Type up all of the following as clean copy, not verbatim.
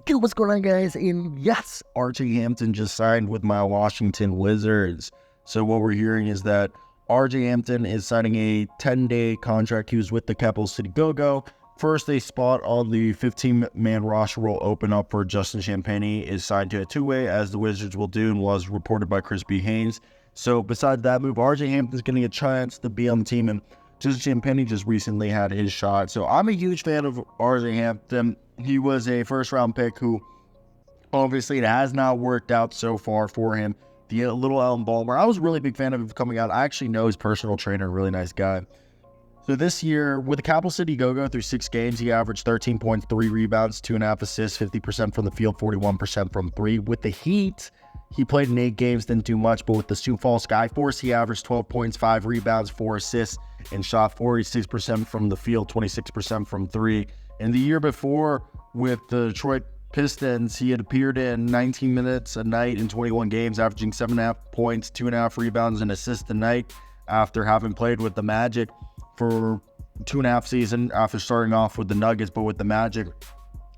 Yo, what's going on, guys? And yes, RJ Hampton just signed with my Washington Wizards. So what we're hearing is that RJ Hampton is signing a 10-day contract. He was with the Capital City Go-Go. First, a spot on the 15-man roster will open up for Justin Champagnie is signed to a two-way, as the Wizards will do, and was reported by Chris B. Haynes. So besides that move, RJ Hampton's getting a chance to be on the team, and Justin Champagnie just recently had his shot. So I'm a huge fan of RJ Hampton. He was a first-round pick who, obviously, it has not worked out so far for him. The little Allen Balmer, I was a really big fan of him coming out. I actually know his personal trainer, a really nice guy. So this year, with the Capital City Go-Go through 6 games, he averaged 13 points, 3 rebounds, 2.5 assists, 50% from the field, 41% from 3. With the Heat, he played in 8 games, didn't do much, but with the Sioux Falls Skyforce, he averaged 12 points, 5 rebounds, 4 assists, and shot 46% from the field, 26% from 3. And the year before, with the Detroit Pistons, he had appeared in 19 minutes a night in 21 games, averaging 7.5 points, 2.5 rebounds, and assists a night after having played with the Magic for 2.5 seasons after starting off with the Nuggets, but with the Magic,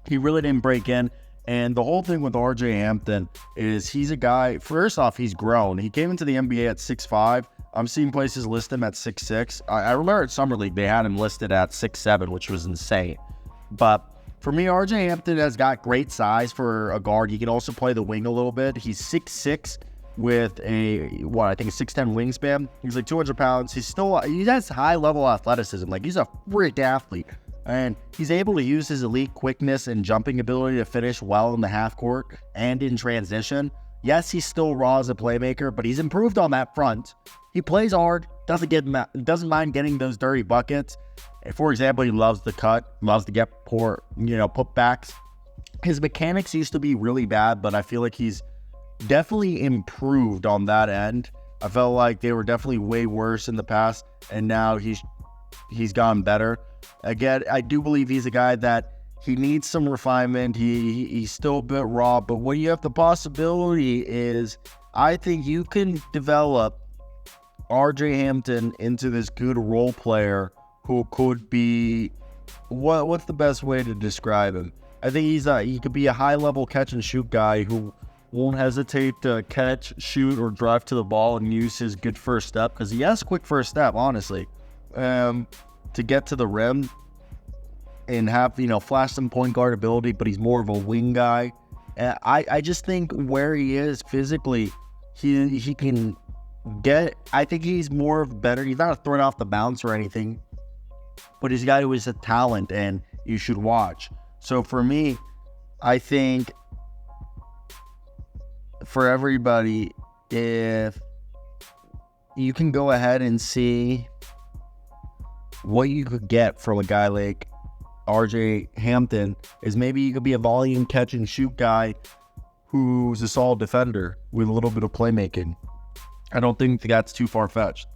he really didn't break in. And the whole thing with RJ Hampton is he's a guy, first off, he's grown. He came into the NBA at 6'5". I'm seeing places list him at 6'6". I remember at Summer League, they had him listed at 6'7", which was insane. But for me, RJ Hampton has got great size for a guard. He can also play the wing a little bit. He's 6'6", with a 6'10" wingspan. He's like 200 pounds. He has high-level athleticism. Like, he's a freak athlete. And he's able to use his elite quickness and jumping ability to finish well in the half court and in transition. Yes, he's still raw as a playmaker, but he's improved on that front. He plays hard, doesn't mind getting those dirty buckets. For example, he loves the cut, loves to get putbacks. His mechanics used to be really bad, but I feel like he's definitely improved on that end. I felt like they were definitely way worse in the past, and now he's gotten better. Again, I do believe he's a guy that he needs some refinement. He's still a bit raw, but what you have the possibility is, I think you can develop RJ Hampton into this good role player who could be, what's the best way to describe him? I think he could be a high-level catch-and-shoot guy who won't hesitate to catch, shoot, or drive to the ball and use his good first step, because he has a quick first step, honestly, to get to the rim and have, flash some point guard ability, but he's more of a wing guy. And I just think where he is physically, he can get, I think he's more of better. He's not a threat off the bounce or anything, but he's a guy who is a talent and you should watch. So for me, I think for everybody, if you can go ahead and see what you could get from a guy like RJ Hampton, is maybe you could be a volume catch and shoot guy who's a solid defender with a little bit of playmaking. I don't think that's too far-fetched.